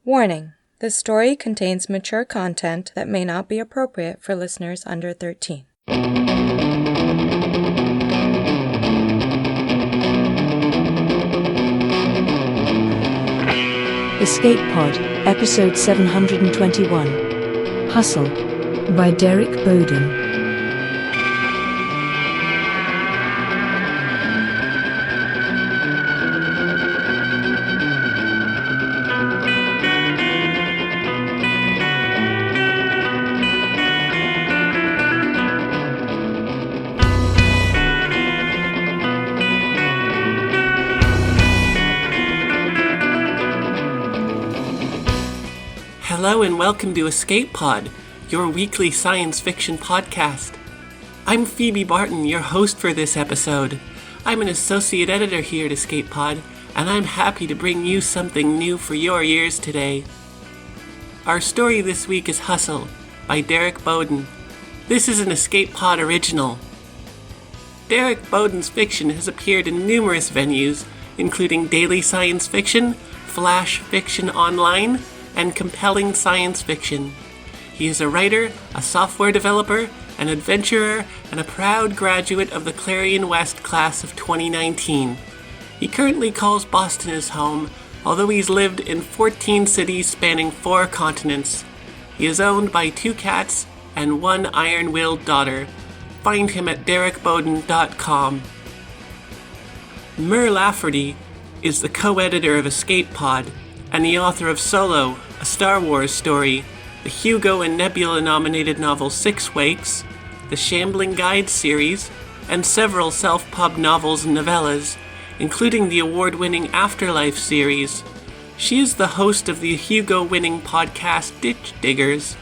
Warning: this story contains mature content that may not be appropriate for listeners under 13. Escape Pod, Episode 721. Hustle, by Derek Bowden. Hello and welcome to Escape Pod, your weekly science fiction podcast. I'm Phoebe Barton, your host for this episode. I'm an associate editor here at Escape Pod, and I'm happy to bring you something new for your ears today. Our story this week is Hustle, by Derek Bowden. This is an Escape Pod original. Derek Bowden's fiction has appeared in numerous venues, including Daily Science Fiction, Flash Fiction Online, and compelling science fiction. He is a writer, a software developer, an adventurer, and a proud graduate of the Clarion West class of 2019. He currently calls Boston his home, although he's lived in 14 cities spanning 4 continents. He is owned by 2 cats and 1 iron-willed daughter. Find him at derekbowden.com. Mur Lafferty is the co-editor of Escape Pod and the author of Solo, a Star Wars story, the Hugo and Nebula-nominated novel Six Wakes, the Shambling Guide series, and several self-pub novels and novellas, including the award-winning Afterlife series. She is the host of the Hugo-winning podcast Ditch Diggers,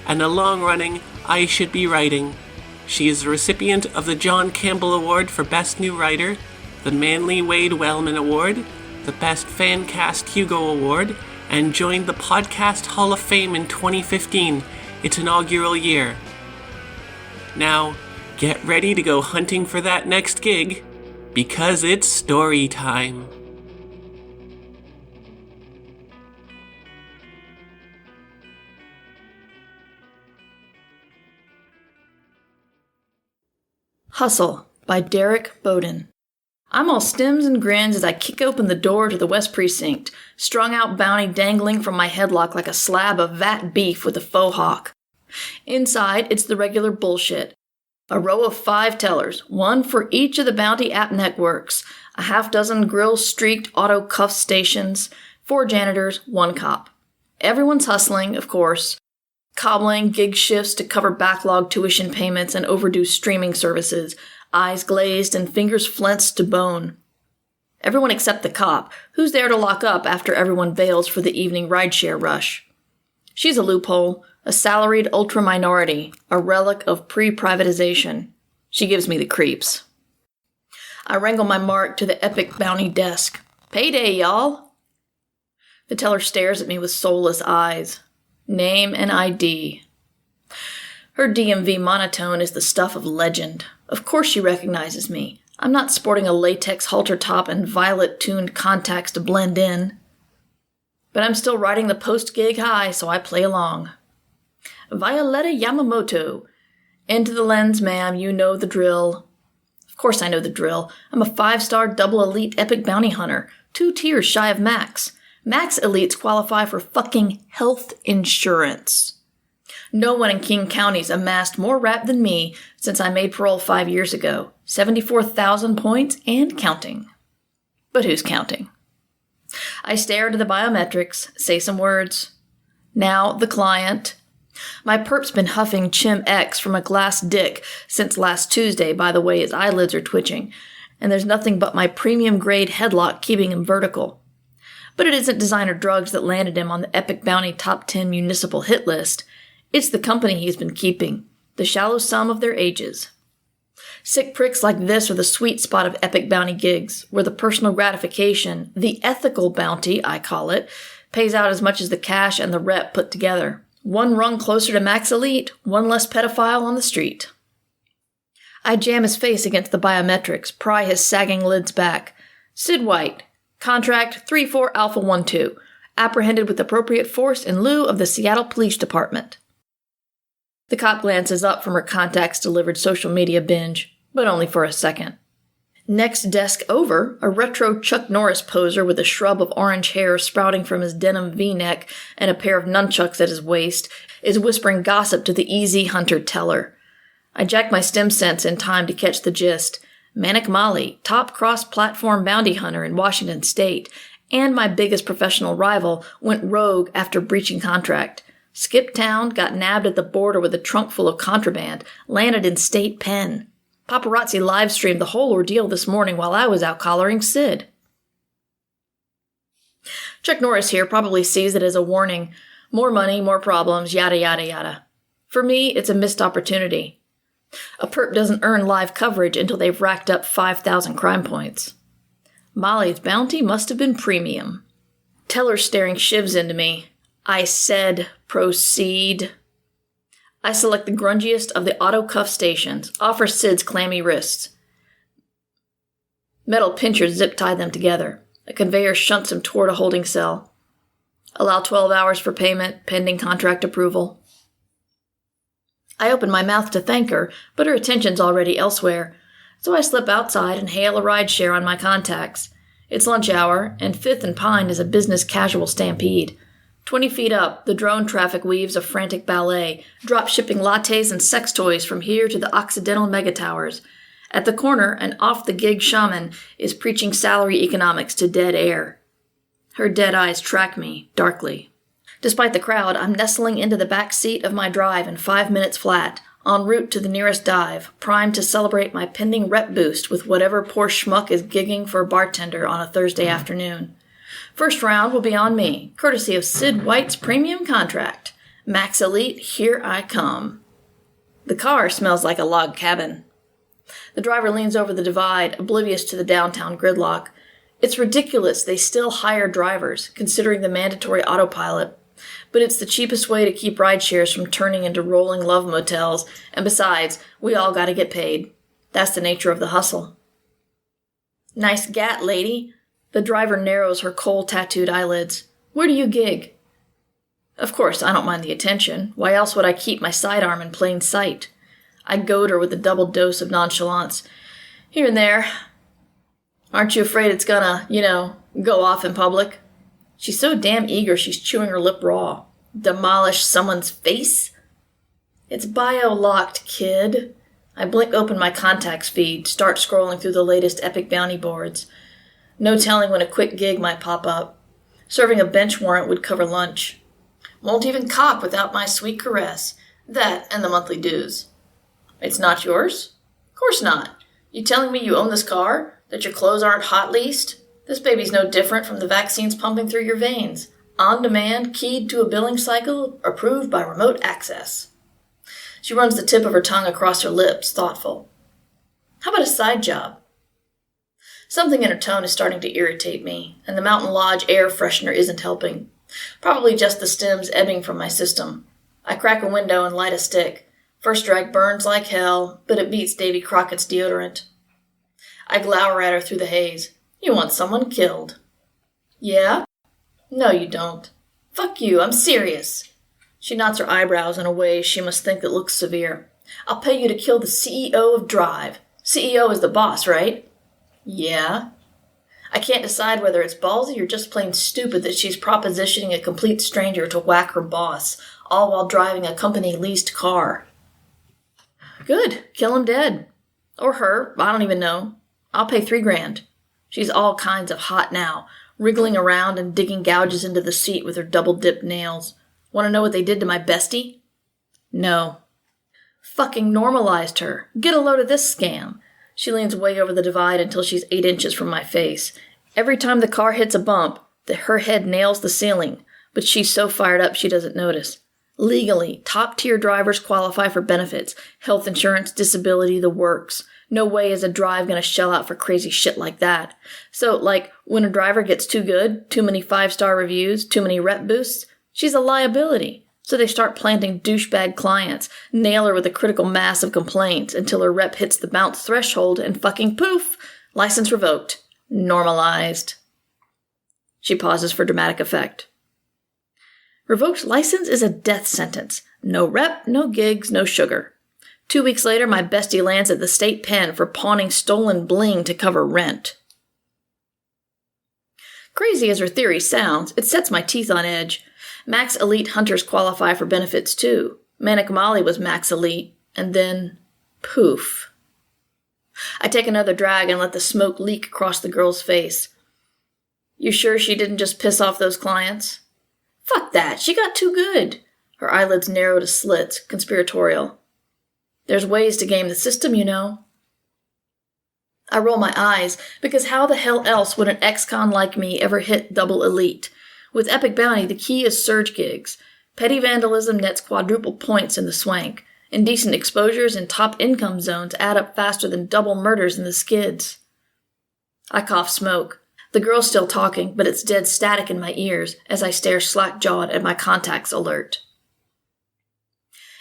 and a long-running I Should Be Writing. She is the recipient of the John Campbell Award for Best New Writer, the Manly Wade Wellman Award, the Best Fan Cast Hugo Award, and joined the Podcast Hall of Fame in 2015, its inaugural year. Now, get ready to go hunting for that next gig, because it's story time. Hustle, by Derek Bowden. I'm all stims and grins as I kick open the door to the West Precinct, strung out bounty dangling from my headlock like a slab of vat beef with a faux hawk. Inside, it's the regular bullshit. A row of 5 tellers, 1 for each of the bounty app networks, a half-dozen grill-streaked auto cuff stations, 4 janitors, 1 cop. Everyone's hustling, of course, cobbling gig shifts to cover backlog tuition payments and overdue streaming services, eyes glazed and fingers flenched to bone. Everyone except the cop, who's there to lock up after everyone bails for the evening rideshare rush. She's a loophole, a salaried ultra-minority, a relic of pre-privatization. She gives me the creeps. I wrangle my mark to the Epic Bounty desk. Payday, y'all! The teller stares at me with soulless eyes. Name and ID. Her DMV monotone is the stuff of legend. Of course she recognizes me. I'm not sporting a latex halter top and violet-tuned contacts to blend in. But I'm still riding the post-gig high, so I play along. Violetta Yamamoto. Into the lens, ma'am, you know the drill. Of course I know the drill. I'm a 5-star double elite epic bounty hunter, 2 tiers shy of max. Max elites qualify for fucking health insurance. No one in King County's amassed more rap than me since I made parole 5 years ago. 74,000 points and counting. But who's counting? I stare into the biometrics, say some words. Now the client. My perp's been huffing Chim X from a glass dick since last Tuesday by the way his eyelids are twitching, and there's nothing but my premium grade headlock keeping him vertical. But it isn't designer drugs that landed him on the Epic Bounty Top 10 municipal hit list. It's the company he's been keeping, the shallow sum of their ages. Sick pricks like this are the sweet spot of epic bounty gigs, where the personal gratification, the ethical bounty, I call it, pays out as much as the cash and the rep put together. 1 rung closer to max elite, 1 less pedophile on the street. I jam his face against the biometrics, pry his sagging lids back. Sid White, contract 34 Alpha 12. apprehended with appropriate force in lieu of the Seattle Police Department. The cop glances up from her contacts-delivered social media binge, but only for a second. Next desk over, a retro Chuck Norris poser with a shrub of orange hair sprouting from his denim V-neck and a pair of nunchucks at his waist is whispering gossip to the easy hunter teller. I jack my stim sense in time to catch the gist. Manic Molly, top cross-platform bounty hunter in Washington State, and my biggest professional rival, went rogue after breaching contract. Skipped town, got nabbed at the border with a trunk full of contraband, landed in state pen. Paparazzi live-streamed the whole ordeal this morning while I was out collaring Sid. Chuck Norris here probably sees it as a warning. More money, more problems, yada yada yada. For me, it's a missed opportunity. A perp doesn't earn live coverage until they've racked up 5,000 crime points. Molly's bounty must have been premium. Teller's staring shivs into me. I said, proceed. I select the grungiest of the auto cuff stations, offer Sid's clammy wrists. Metal pinchers zip-tie them together. A conveyor shunts him toward a holding cell. Allow 12 hours for payment, pending contract approval. I open my mouth to thank her, but her attention's already elsewhere, so I slip outside and hail a rideshare on my contacts. It's lunch hour, and 5th and Pine is a business casual stampede. 20 feet up, the drone traffic weaves a frantic ballet, drop-shipping lattes and sex toys from here to the Occidental megatowers. At the corner, an off-the-gig shaman is preaching salary economics to dead air. Her dead eyes track me, darkly. Despite the crowd, I'm nestling into the back seat of my drive in 5 minutes flat, en route to the nearest dive, primed to celebrate my pending rep boost with whatever poor schmuck is gigging for a bartender on a Thursday afternoon. First round will be on me, courtesy of Sid White's premium contract. Max Elite, here I come. The car smells like a log cabin. The driver leans over the divide, oblivious to the downtown gridlock. It's ridiculous they still hire drivers, considering the mandatory autopilot. But it's the cheapest way to keep rideshares from turning into rolling love motels, and besides, we all gotta get paid. That's the nature of the hustle. Nice gat, lady. The driver narrows her coal-tattooed eyelids. Where do you gig? Of course, I don't mind the attention. Why else would I keep my sidearm in plain sight? I goad her with a double dose of nonchalance. Here and there. Aren't you afraid it's gonna, go off in public? She's so damn eager she's chewing her lip raw. Demolish someone's face? It's bio-locked, kid. I blink open my contacts feed, start scrolling through the latest epic bounty boards. No telling when a quick gig might pop up. Serving a bench warrant would cover lunch. Won't even cop without my sweet caress. That and the monthly dues. It's not yours? Of course not. You telling me you own this car? That your clothes aren't hot leased? This baby's no different from the vaccines pumping through your veins. On demand, keyed to a billing cycle, approved by remote access. She runs the tip of her tongue across her lips, thoughtful. How about a side job? Something in her tone is starting to irritate me, and the Mountain Lodge air freshener isn't helping. Probably just the stims ebbing from my system. I crack a window and light a stick. First drag burns like hell, but it beats Davy Crockett's deodorant. I glower at her through the haze. You want someone killed. Yeah? No, you don't. Fuck you, I'm serious. She knots her eyebrows in a way she must think that looks severe. I'll pay you to kill the CEO of Drive. CEO is the boss, right? Yeah. I can't decide whether it's ballsy or just plain stupid that she's propositioning a complete stranger to whack her boss, all while driving a company-leased car. Good. Kill him dead. Or her. I don't even know. I'll pay $3,000. She's all kinds of hot now, wriggling around and digging gouges into the seat with her double-dipped nails. Want to know what they did to my bestie? No. Fucking normalized her. Get a load of this scam. She leans way over the divide until she's 8 inches from my face. Every time the car hits a bump, her head nails the ceiling, but she's so fired up she doesn't notice. Legally, top-tier drivers qualify for benefits, health insurance, disability, the works. No way is a drive going to shell out for crazy shit like that. So, when a driver gets too good, too many 5-star reviews, too many rep boosts, she's a liability. So they start planting douchebag clients, nail her with a critical mass of complaints until her rep hits the bounce threshold and fucking poof, license revoked. Normalized. She pauses for dramatic effect. Revoked license is a death sentence. No rep, no gigs, no sugar. 2 weeks later, my bestie lands at the state pen for pawning stolen bling to cover rent. Crazy as her theory sounds, it sets my teeth on edge. Max Elite hunters qualify for benefits too. Manic Molly was Max Elite, and then, poof. I take another drag and let the smoke leak across the girl's face. You sure she didn't just piss off those clients? Fuck that, she got too good. Her eyelids narrow to slits, conspiratorial. There's ways to game the system, you know. I roll my eyes, because how the hell else would an ex-con like me ever hit double elite? With Epic Bounty, the key is surge gigs. Petty vandalism nets quadruple points in the swank. Indecent exposures in top income zones add up faster than double murders in the skids. I cough smoke. The girl's still talking, but it's dead static in my ears as I stare slack-jawed at my contacts alert.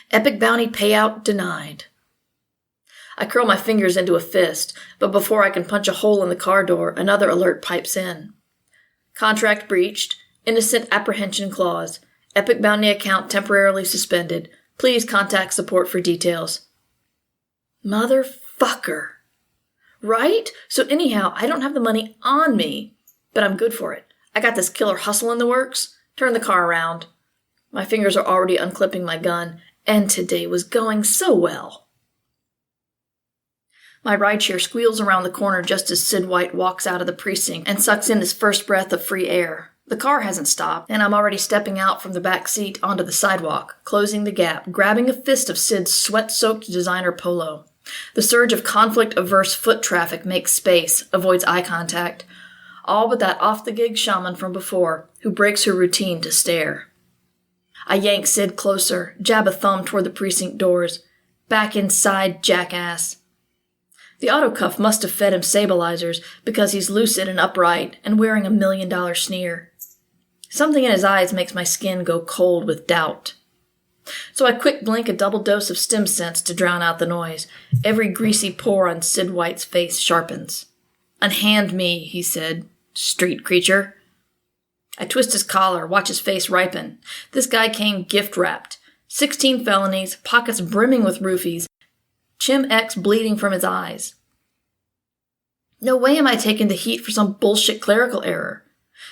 Epic Bounty payout denied. I curl my fingers into a fist, but before I can punch a hole in the car door, another alert pipes in. Contract breached. Innocent apprehension clause. Epic Bounty account temporarily suspended. Please contact support for details. Motherfucker. Right? So anyhow, I don't have the money on me, but I'm good for it. I got this killer hustle in the works. Turn the car around. My fingers are already unclipping my gun, and today was going so well. My rideshare squeals around the corner just as Sid White walks out of the precinct and sucks in his first breath of free air. The car hasn't stopped, and I'm already stepping out from the back seat onto the sidewalk, closing the gap, grabbing a fist of Sid's sweat-soaked designer polo. The surge of conflict-averse foot traffic makes space, avoids eye contact, all but that off-the-gig shaman from before, who breaks her routine to stare. I yank Sid closer, jab a thumb toward the precinct doors. Back inside, jackass. The autocuff must have fed him stabilizers, because he's lucid and upright, and wearing a $1 million sneer. Something in his eyes makes my skin go cold with doubt. So I quick blink a double dose of stim sense to drown out the noise. Every greasy pore on Sid White's face sharpens. Unhand me, he said, street creature. I twist his collar, watch his face ripen. This guy came gift-wrapped. 16 felonies, pockets brimming with roofies, Chim X bleeding from his eyes. No way am I taking the heat for some bullshit clerical error.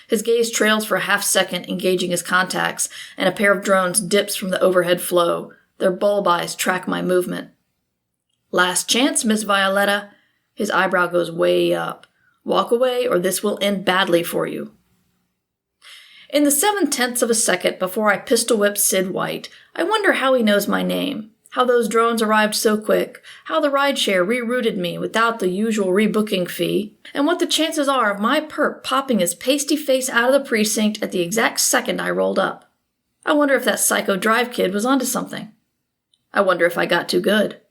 His gaze trails for a half-second, engaging his contacts, and a pair of drones dips from the overhead flow. Their bulb eyes track my movement. Last chance, Miss Violetta. His eyebrow goes way up. Walk away, or this will end badly for you. In the 7/10 of a second before I pistol-whip Sid White, I wonder how he knows my name, how those drones arrived so quick, how the rideshare rerouted me without the usual rebooking fee, and what the chances are of my perp popping his pasty face out of the precinct at the exact second I rolled up. I wonder if that psycho drive kid was onto something. I wonder if I got too good.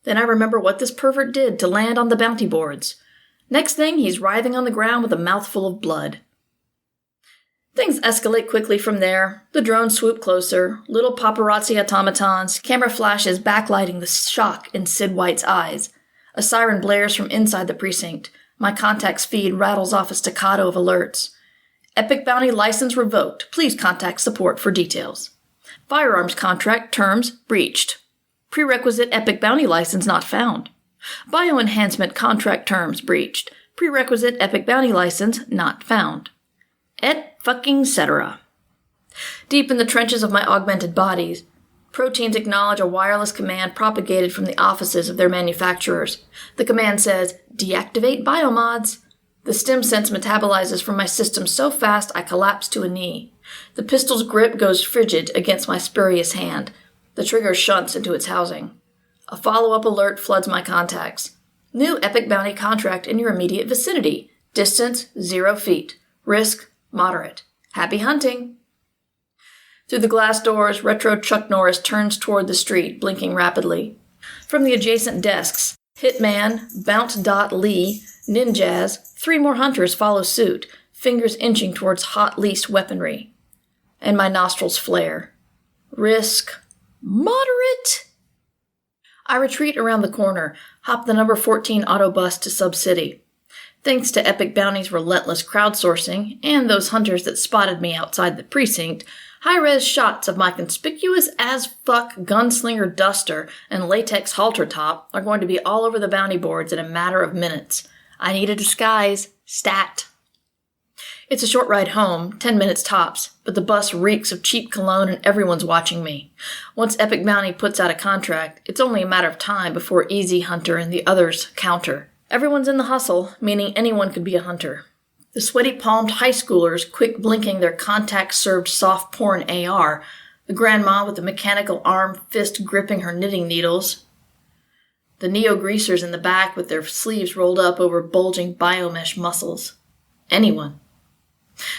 Then I remember what this pervert did to land on the bounty boards. Next thing, he's writhing on the ground with a mouthful of blood. Things escalate quickly from there. The drones swoop closer, little paparazzi automatons, camera flashes backlighting the shock in Sid White's eyes. A siren blares from inside the precinct. My contact's feed rattles off a staccato of alerts. Epic Bounty license revoked. Please contact support for details. Firearms contract terms breached. Prerequisite Epic Bounty license not found. Bioenhancement contract terms breached. Prerequisite Epic Bounty license not found. Et fucking cetera. Deep in the trenches of my augmented bodies, proteins acknowledge a wireless command propagated from the offices of their manufacturers. The command says, deactivate biomods. The stim sense metabolizes from my system so fast I collapse to a knee. The pistol's grip goes frigid against my spurious hand. The trigger shunts into its housing. A follow-up alert floods my contacts. New Epic Bounty contract in your immediate vicinity. Distance, 0 feet. Risk, moderate. Happy hunting. Through the glass doors, retro Chuck Norris turns toward the street, blinking rapidly. From the adjacent desks, Hitman, Bounce.Lee, Ninjaz, 3 more hunters follow suit, fingers inching towards hot leased weaponry. And my nostrils flare. Risk, moderate. I retreat around the corner, hop the number 14 autobus to Sub-City. Thanks to Epic Bounty's relentless crowdsourcing and those hunters that spotted me outside the precinct, High-res shots of my conspicuous-as-fuck gunslinger duster and latex halter top are going to be all over the bounty boards in a matter of minutes. I need a disguise. Stat. It's a short ride home, 10 minutes tops, but the bus reeks of cheap cologne and everyone's watching me. Once Epic Bounty puts out a contract, it's only a matter of time before Easy Hunter and the others counter. Everyone's in the hustle, meaning anyone could be a hunter. The sweaty-palmed high schoolers quick blinking their contact-served soft porn AR, the grandma with the mechanical arm fist gripping her knitting needles, the neo-greasers in the back with their sleeves rolled up over bulging biomesh muscles. Anyone.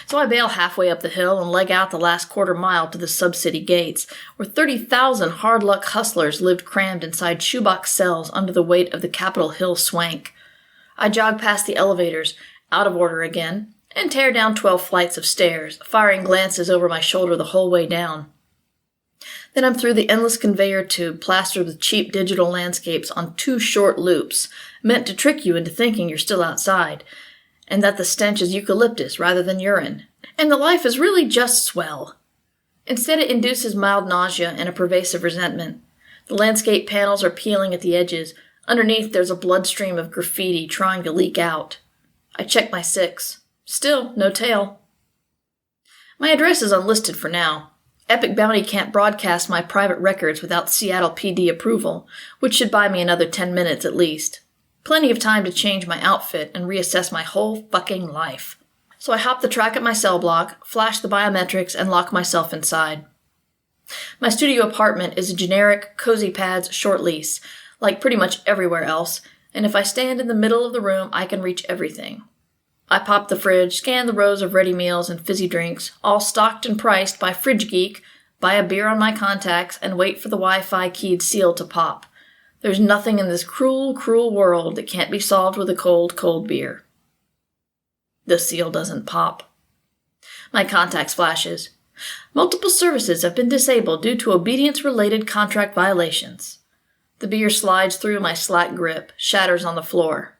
So I bail halfway up the hill and leg out the last quarter mile to the sub-city gates, where 30,000 hard-luck hustlers lived crammed inside shoebox cells under the weight of the Capitol Hill swank. I jog past the elevators, out of order again, and tear down 12 flights of stairs, firing glances over my shoulder the whole way down. Then I'm through the endless conveyor tube plastered with cheap digital landscapes on 2 short loops, meant to trick you into thinking you're still outside, and that the stench is eucalyptus rather than urine, and the life is really just swell. Instead, it induces mild nausea and a pervasive resentment. The landscape panels are peeling at the edges. Underneath, there's a bloodstream of graffiti trying to leak out. I check my 6. Still, no tail. My address is unlisted for now. Epic Bounty can't broadcast my private records without Seattle PD approval, which should buy me another 10 minutes at least. Plenty of time to change my outfit and reassess my whole fucking life. So I hop the track at my cell block, flash the biometrics, and lock myself inside. My studio apartment is a generic Cozy Pads short lease, like pretty much everywhere else, and if I stand in the middle of the room, I can reach everything. I pop the fridge, scan the rows of ready meals and fizzy drinks, all stocked and priced by Fridge Geek, buy a beer on my contacts, and wait for the Wi-Fi keyed seal to pop. There's nothing in this cruel, cruel world that can't be solved with a cold, cold beer. The seal doesn't pop. My contacts flashes. Multiple services have been disabled due to obedience-related contract violations. The beer slides through my slack grip, shatters on the floor.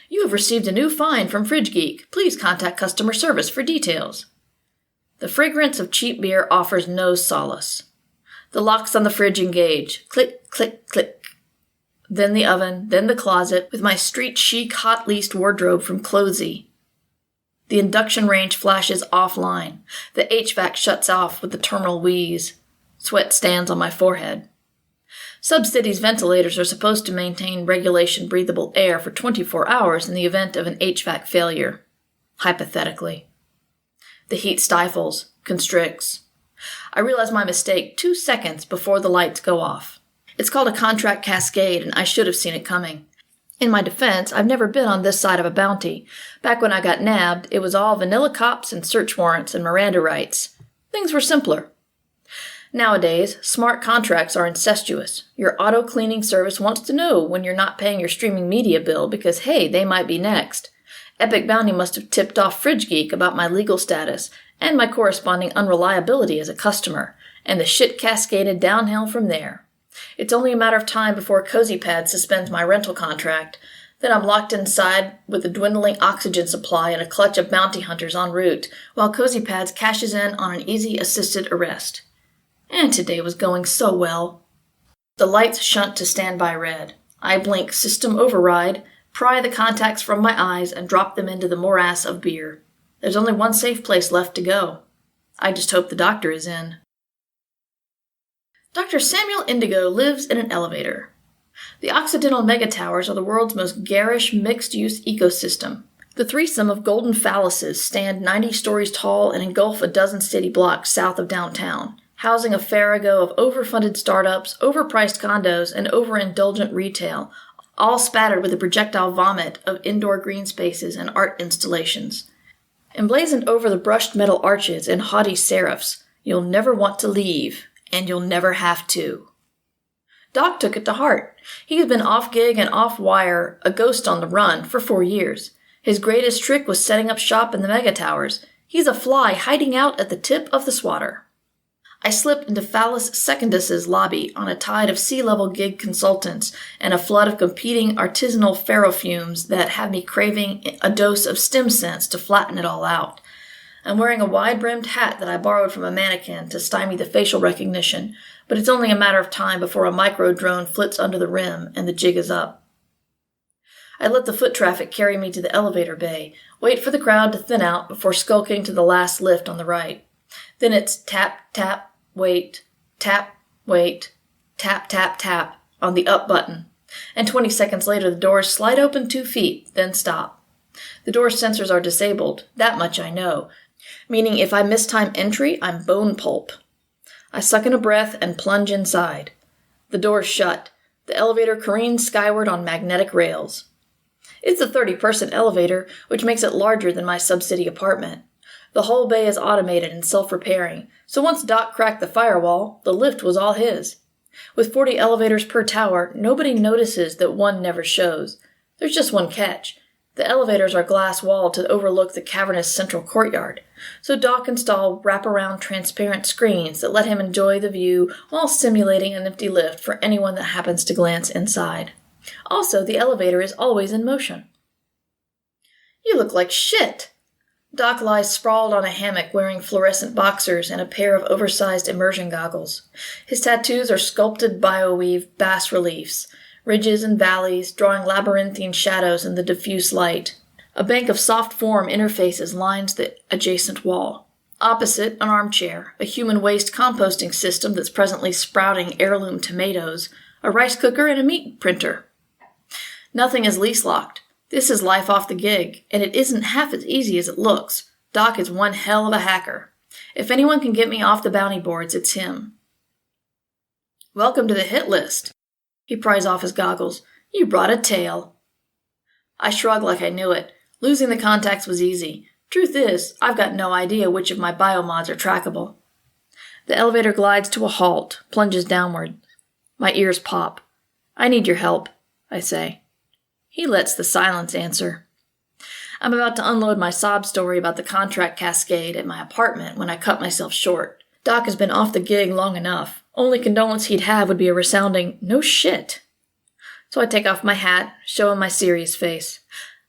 You have received a new fine from Fridge Geek. Please contact customer service for details. The fragrance of cheap beer offers no solace. The locks on the fridge engage. Click, click, click. Then the oven, then the closet, with my street-chic hot-leased wardrobe from Closey. The induction range flashes offline. The HVAC shuts off with the terminal wheeze. Sweat stands on my forehead. Subcity's ventilators are supposed to maintain regulation breathable air for 24 hours in the event of an HVAC failure. Hypothetically. The heat stifles, constricts. I realize my mistake 2 seconds before the lights go off. It's called a contract cascade, and I should have seen it coming. In my defense, I've never been on this side of a bounty. Back when I got nabbed, it was all vanilla cops and search warrants and Miranda rights. Things were simpler. Nowadays, smart contracts are incestuous. Your auto-cleaning service wants to know when you're not paying your streaming media bill because, hey, they might be next. Epic Bounty must have tipped off Fridge Geek about my legal status and my corresponding unreliability as a customer, and the shit cascaded downhill from there. It's only a matter of time before Cozy Pad suspends my rental contract. Then I'm locked inside with a dwindling oxygen supply and a clutch of bounty hunters en route, while Cozy Pads cashes in on an easy assisted arrest. And today was going so well. The lights shunt to standby red. I blink system override, pry the contacts from my eyes, and drop them into the morass of beer. There's only one safe place left to go. I just hope the doctor is in. Dr. Samuel Indigo lives in an elevator. The Occidental Megatowers are the world's most garish mixed-use ecosystem. The threesome of golden phalluses stand 90 stories tall and engulf a dozen city blocks south of downtown, housing a farrago of overfunded startups, overpriced condos, and overindulgent retail, all spattered with a projectile vomit of indoor green spaces and art installations. Emblazoned over the brushed metal arches in haughty serifs, "You'll never want to leave, and you'll never have to." Doc took it to heart. He had been off-gig and off-wire, a ghost on the run, for 4 years. His greatest trick was setting up shop in the Megatowers. He's a fly hiding out at the tip of the swatter. I slipped into Phallus Secundus's lobby on a tide of C-level gig consultants and a flood of competing artisanal ferrofumes that had me craving a dose of stim sense to flatten it all out. I'm wearing a wide-brimmed hat that I borrowed from a mannequin to stymie the facial recognition, but it's only a matter of time before a micro-drone flits under the rim and the jig is up. I let the foot traffic carry me to the elevator bay, wait for the crowd to thin out before skulking to the last lift on the right. Then it's tap, tap, wait, tap, wait, tap, tap, tap on the up button. And 20 seconds later the doors slide open 2 feet, then stop. The door sensors are disabled, that much I know, meaning if I mistime entry, I'm bone pulp. I suck in a breath and plunge inside. The doors shut. The elevator careens skyward on magnetic rails. It's a 30-person elevator, which makes it larger than my sub-city apartment. The whole bay is automated and self-repairing, so once Doc cracked the firewall, the lift was all his. With 40 elevators per tower, nobody notices that one never shows. There's just one catch. The elevators are glass-walled to overlook the cavernous central courtyard, so Doc installed wraparound transparent screens that let him enjoy the view while simulating an empty lift for anyone that happens to glance inside. Also, the elevator is always in motion. You look like shit. Doc lies sprawled on a hammock wearing fluorescent boxers and a pair of oversized immersion goggles. His tattoos are sculpted bioweave bas-reliefs, ridges and valleys drawing labyrinthine shadows in the diffuse light. A bank of soft form interfaces lines the adjacent wall. Opposite, an armchair, a human waste composting system that's presently sprouting heirloom tomatoes, a rice cooker, and a meat printer. Nothing is lease-locked. This is life off the gig, and it isn't half as easy as it looks. Doc is one hell of a hacker. If anyone can get me off the bounty boards, it's him. Welcome to the hit list. He pries off his goggles. You brought a tail. I shrug like I knew it. Losing the contacts was easy. Truth is, I've got no idea which of my biomods are trackable. The elevator glides to a halt, plunges downward. My ears pop. I need your help, I say. He lets the silence answer. I'm about to unload my sob story about the contract cascade at my apartment when I cut myself short. Doc has been off the gig long enough. Only condolence he'd have would be a resounding, no shit. So I take off my hat, show him my serious face.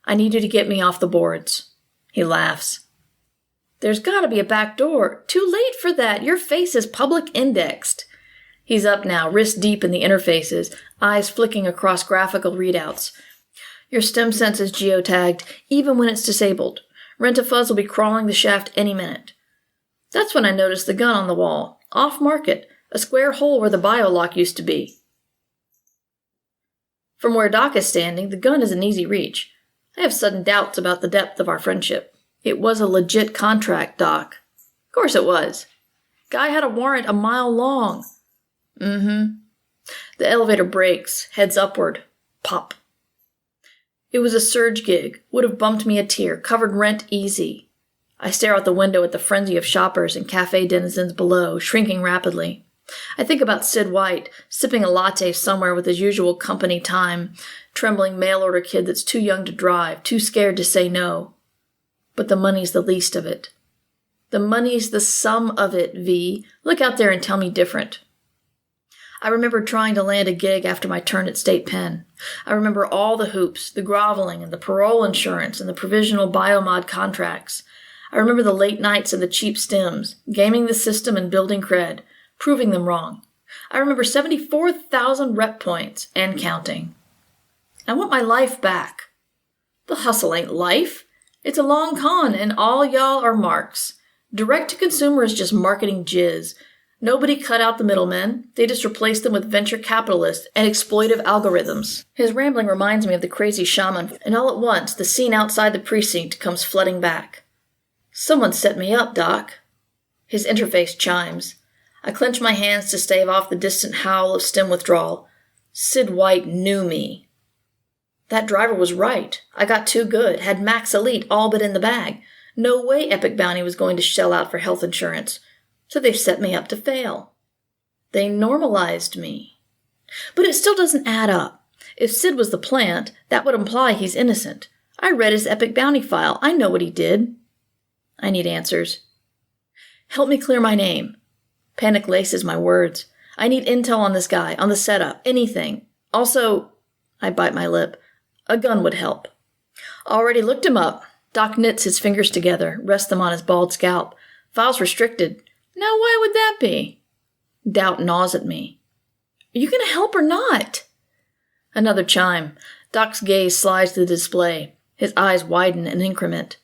I need you to get me off the boards. He laughs. There's gotta be a back door. Too late for that. Your face is public indexed. He's up now, wrist deep in the interfaces, eyes flicking across graphical readouts. Your stem sense is geotagged, even when it's disabled. Rent-a-Fuzz will be crawling the shaft any minute. That's when I noticed the gun on the wall. Off-market. A square hole where the biolock used to be. From where Doc is standing, the gun is an easy reach. I have sudden doubts about the depth of our friendship. It was a legit contract, Doc. Of course it was. Guy had a warrant a mile long. The elevator brakes, heads upward. Pop. It was a surge gig. Would have bumped me a tear. Covered rent easy. I stare out the window at the frenzy of shoppers and cafe denizens below, shrinking rapidly. I think about Sid White, sipping a latte somewhere with his usual company time, trembling mail-order kid that's too young to drive, too scared to say no. But the money's the least of it. The money's the sum of it, V. Look out there and tell me different. I remember trying to land a gig after my turn at State Pen. I remember all the hoops, the groveling, and the parole insurance, and the provisional biomod contracts. I remember the late nights and the cheap stems, gaming the system and building cred, proving them wrong. I remember 74,000 rep points, and counting. I want my life back. The hustle ain't life. It's a long con, and all y'all are marks. Direct-to-consumer is just marketing jizz. Nobody cut out the middlemen. They just replaced them with venture capitalists and exploitive algorithms. His rambling reminds me of the crazy shaman, and all at once, the scene outside the precinct comes flooding back. Someone set me up, Doc. His interface chimes. I clench my hands to stave off the distant howl of stem withdrawal. Sid White knew me. That driver was right. I got too good, had Max Elite all but in the bag. No way Epic Bounty was going to shell out for health insurance. So they've set me up to fail. They normalized me. But it still doesn't add up. If Sid was the plant, that would imply he's innocent. I read his Epic Bounty file. I know what he did. I need answers. Help me clear my name. Panic laces my words. I need intel on this guy, on the setup, anything. Also, I bite my lip. A gun would help. Already looked him up. Doc knits his fingers together, rests them on his bald scalp. Files restricted. Now why would that be? Doubt gnaws at me. Are you going to help or not? Another chime. Doc's gaze slides to the display. His eyes widen an increment.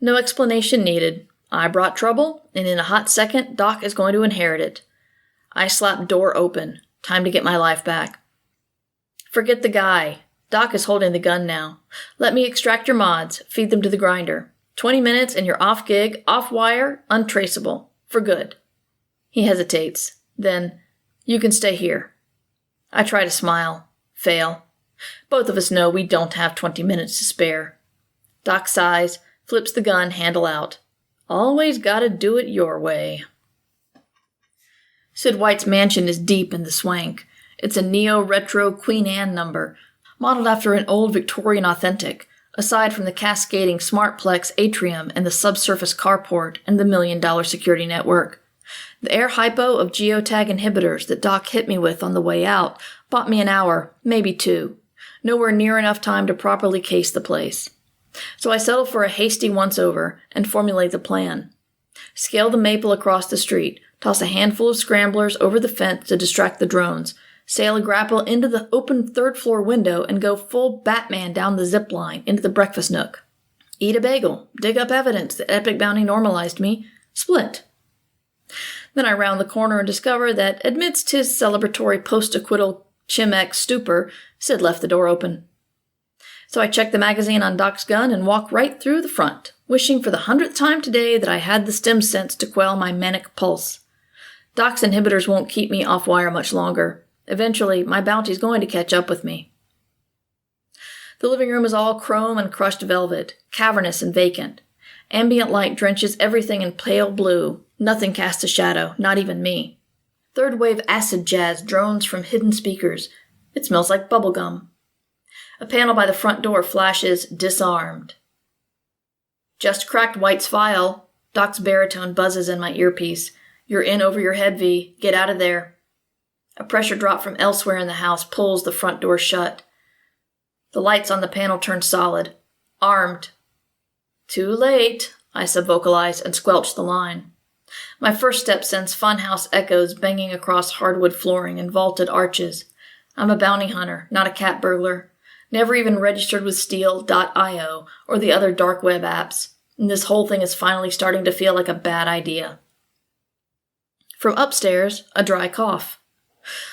No explanation needed. I brought trouble, and in a hot second, Doc is going to inherit it. I slap door open. Time to get my life back. Forget the guy. Doc is holding the gun now. Let me extract your mods, feed them to the grinder. 20 minutes and you're off gig, off wire, untraceable. For good. He hesitates. Then, you can stay here. I try to smile. Fail. Both of us know we don't have 20 minutes to spare. Doc sighs, flips the gun handle out. Always gotta do it your way. Sid White's mansion is deep in the swank. It's a neo-retro Queen Anne number, modeled after an old Victorian authentic, aside from the cascading Smartplex atrium and the subsurface carport and the $1 million security network. The air hypo of geotag inhibitors that Doc hit me with on the way out bought me an hour, maybe 2. Nowhere near enough time to properly case the place. So I settle for a hasty once-over and formulate the plan. Scale the maple across the street, toss a handful of scramblers over the fence to distract the drones, sail a grapple into the open third-floor window, and go full Batman down the zip line into the breakfast nook. Eat a bagel, dig up evidence that Epic Bounty normalized me, split. Then I round the corner and discover that, amidst his celebratory post-acquittal Chimex stupor, Sid left the door open. So I check the magazine on Doc's gun and walk right through the front, wishing for the 100th time today that I had the stim sense to quell my manic pulse. Doc's inhibitors won't keep me off wire much longer. Eventually, my bounty's going to catch up with me. The living room is all chrome and crushed velvet, cavernous and vacant. Ambient light drenches everything in pale blue. Nothing casts a shadow, not even me. Third-wave acid jazz drones from hidden speakers. It smells like bubblegum. A panel by the front door flashes disarmed. Just cracked White's file. Doc's baritone buzzes in my earpiece. You're in over your head, V. Get out of there. A pressure drop from elsewhere in the house pulls the front door shut. The lights on the panel turn solid. Armed. Too late, I subvocalize and squelch the line. My first step sends funhouse echoes banging across hardwood flooring and vaulted arches. I'm a bounty hunter, not a cat burglar. Never even registered with Steel.io or the other dark web apps. And this whole thing is finally starting to feel like a bad idea. From upstairs, a dry cough.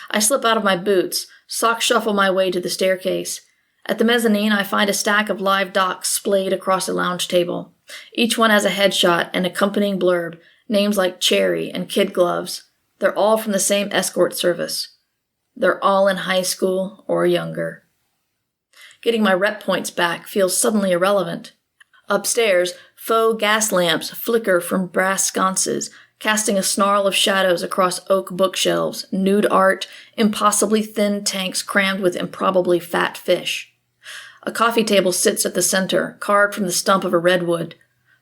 I slip out of my boots, sock shuffle my way to the staircase. At the mezzanine, I find a stack of live docs splayed across a lounge table. Each one has a headshot and accompanying blurb, names like Cherry and Kid Gloves. They're all from the same escort service. They're all in high school or younger. Getting my rep points back feels suddenly irrelevant. Upstairs, faux gas lamps flicker from brass sconces, casting a snarl of shadows across oak bookshelves, nude art, impossibly thin tanks crammed with improbably fat fish. A coffee table sits at the center, carved from the stump of a redwood.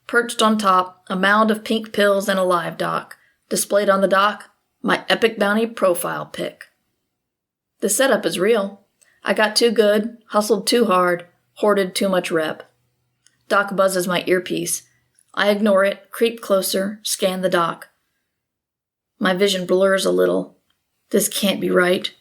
Perched on top, a mound of pink pills and a live doc. Displayed on the dock, my Epic Bounty profile pic. The setup is real. I got too good, hustled too hard, hoarded too much rep. Doc buzzes my earpiece. I ignore it, creep closer, scan the doc. My vision blurs a little. This can't be right.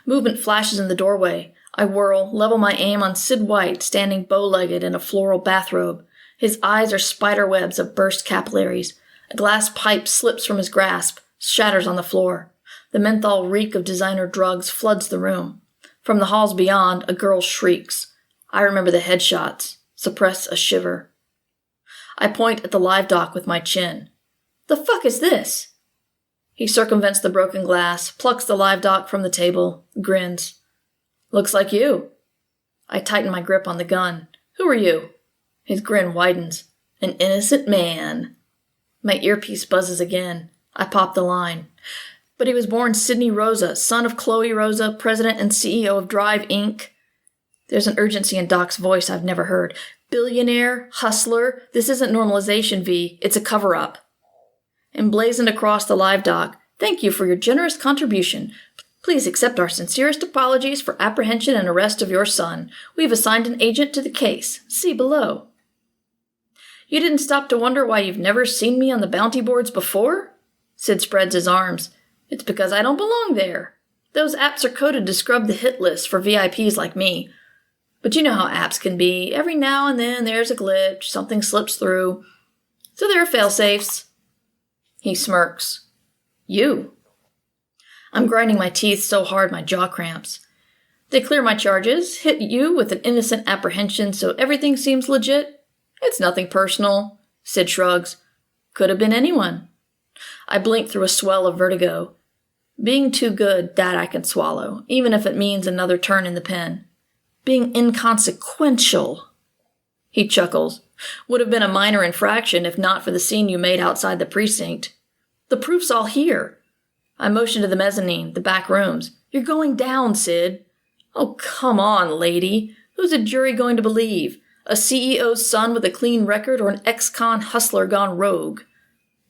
Movement flashes in the doorway. I whirl, level my aim on Sid White, standing bow-legged in a floral bathrobe. His eyes are spider webs of burst capillaries. A glass pipe slips from his grasp, shatters on the floor. The menthol reek of designer drugs floods the room. From the halls beyond, a girl shrieks. I remember the headshots, suppress a shiver. I point at the live doc with my chin. The fuck is this? He circumvents the broken glass, plucks the live doc from the table, grins. Looks like you. I tighten my grip on the gun. Who are you? His grin widens. An innocent man. My earpiece buzzes again. I pop the line. But he was born Sidney Rosa, son of Chloe Rosa, president and CEO of Drive, Inc. There's an urgency in Doc's voice I've never heard. Billionaire, hustler, this isn't normalization, V. It's a cover-up. Emblazoned across the live doc, thank you for your generous contribution. Please accept our sincerest apologies for apprehension and arrest of your son. We've assigned an agent to the case. See below. You didn't stop to wonder why you've never seen me on the bounty boards before? Sid spreads his arms. It's because I don't belong there. Those apps are coded to scrub the hit list for VIPs like me. But you know how apps can be. Every now and then there's a glitch, something slips through. So there are fail-safes. He smirks. You. I'm grinding my teeth so hard my jaw cramps. They clear my charges, hit you with an innocent apprehension so everything seems legit. It's nothing personal. Sid shrugs. Could have been anyone. I blink through a swell of vertigo. Being too good, that I can swallow, even if it means another turn in the pen. Being inconsequential. He chuckles. Would have been a minor infraction if not for the scene you made outside the precinct. The proof's all here. I motion to the mezzanine, the back rooms. You're going down, Sid. Oh, come on, lady. Who's a jury going to believe? A CEO's son with a clean record or an ex-con hustler gone rogue?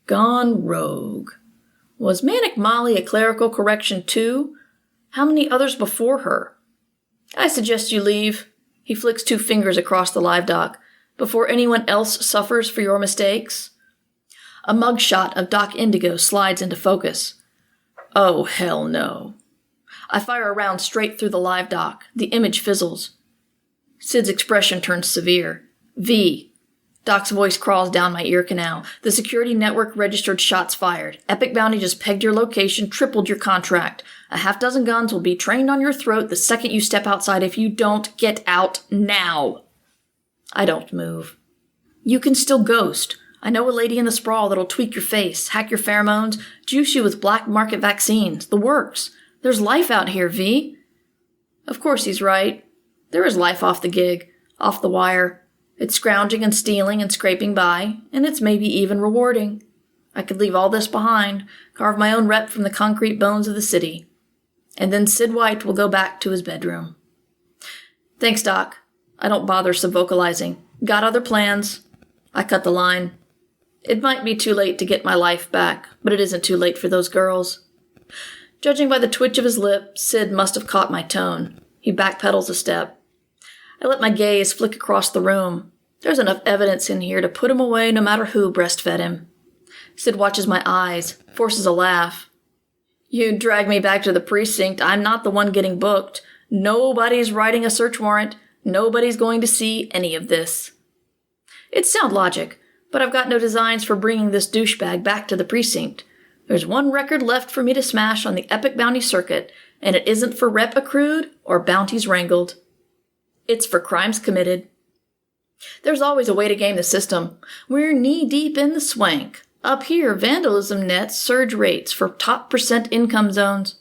Gone rogue. Was Manic Molly a clerical correction too? How many others before her? I suggest you leave. He flicks 2 fingers across the live dock. Before anyone else suffers for your mistakes. A mugshot of Doc Indigo slides into focus. Oh, hell no. I fire a round straight through the live dock. The image fizzles. Sid's expression turns severe. V. Doc's voice crawls down my ear canal. The security network registered shots fired. Epic Bounty just pegged your location, tripled your contract. A half-dozen guns will be trained on your throat the second you step outside if you don't get out now. I don't move. You can still ghost. I know a lady in the sprawl that'll tweak your face, hack your pheromones, juice you with black market vaccines. The works. There's life out here, V. Of course he's right. There is life off the gig, off the wire. It's scrounging and stealing and scraping by, and it's maybe even rewarding. I could leave all this behind, carve my own rep from the concrete bones of the city. And then Sid White will go back to his bedroom. Thanks, Doc. I don't bother subvocalizing. Got other plans. I cut the line. It might be too late to get my life back, but it isn't too late for those girls. Judging by the twitch of his lip, Sid must have caught my tone. He backpedals a step. I let my gaze flick across the room. There's enough evidence in here to put him away no matter who breastfed him. Sid watches my eyes, forces a laugh. You drag me back to the precinct. I'm not the one getting booked. Nobody's writing a search warrant. Nobody's going to see any of this. It's sound logic, but I've got no designs for bringing this douchebag back to the precinct. There's one record left for me to smash on the Epic Bounty circuit, and it isn't for rep accrued or bounties wrangled. It's for crimes committed. There's always a way to game the system. We're knee-deep in the swank. Up here, vandalism nets surge rates for top % income zones.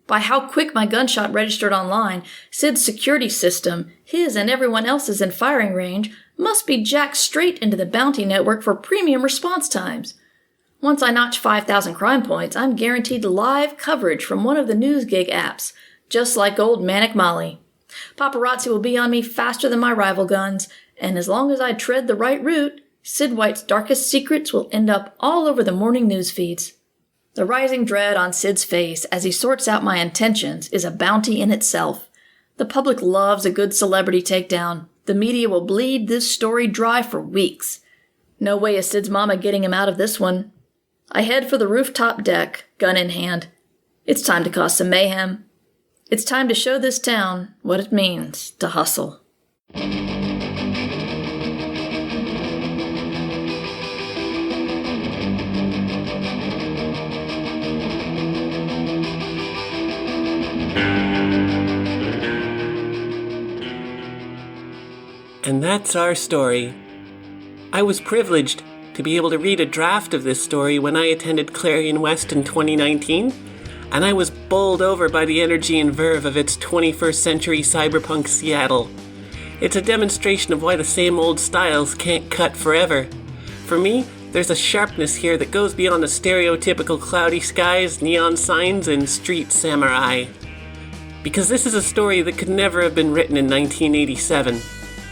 By how quick my gunshot registered online, Sid's security system, his and everyone else's in firing range, must be jacked straight into the bounty network for premium response times. Once I notch 5,000 crime points, I'm guaranteed live coverage from one of the news gig apps, just like old Manic Molly. Paparazzi will be on me faster than my rival guns, and as long as I tread the right route, Sid White's darkest secrets will end up all over the morning news feeds. The rising dread on Sid's face as he sorts out my intentions is a bounty in itself. The public loves a good celebrity takedown. The media will bleed this story dry for weeks. No way is Sid's mama getting him out of this one. I head for the rooftop deck, gun in hand. It's time to cause some mayhem. It's time to show this town what it means to hustle. And that's our story. I was privileged to be able to read a draft of this story when I attended Clarion West in 2019, and I was bowled over by the energy and verve of its 21st century cyberpunk Seattle. It's a demonstration of why the same old styles can't cut forever. For me, there's a sharpness here that goes beyond the stereotypical cloudy skies, neon signs, and street samurai. Because this is a story that could never have been written in 1987.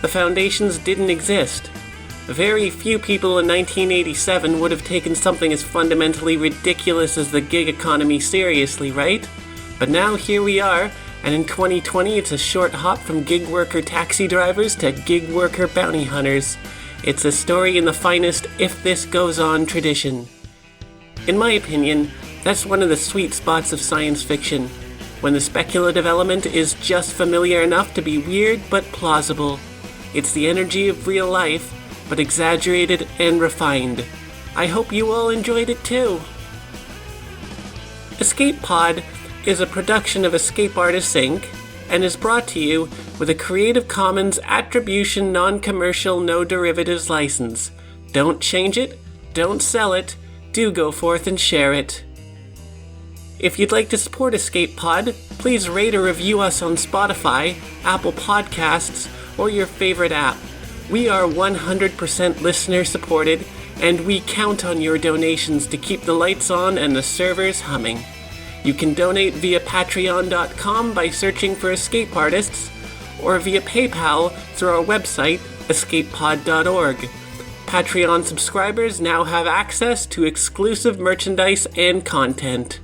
The foundations didn't exist. Very few people in 1987 would have taken something as fundamentally ridiculous as the gig economy seriously, right? But now here we are, and in 2020 it's a short hop from gig worker taxi drivers to gig worker bounty hunters. It's a story in the finest if this goes on tradition. In my opinion, that's one of the sweet spots of science fiction, when the speculative element is just familiar enough to be weird but plausible. It's the energy of real life, but exaggerated and refined. I hope you all enjoyed it too. Escape Pod is a production of Escape Artists Inc. and is brought to you with a Creative Commons Attribution Non-Commercial No Derivatives license. Don't change it, don't sell it, do go forth and share it. If you'd like to support Escape Pod, please rate or review us on Spotify, Apple Podcasts, or your favorite app. We are 100% listener supported, and we count on your donations to keep the lights on and the servers humming. You can donate via patreon.com by searching for Escape Artists, or via PayPal through our website, escapepod.org. Patreon subscribers now have access to exclusive merchandise and content.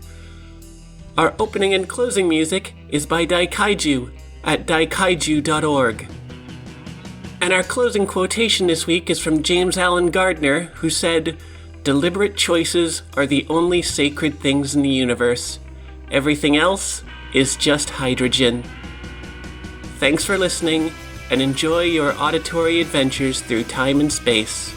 Our opening and closing music is by Daikaiju at daikaiju.org. And our closing quotation this week is from James Alan Gardner, who said, "Deliberate choices are the only sacred things in the universe. Everything else is just hydrogen." Thanks for listening, and enjoy your auditory adventures through time and space.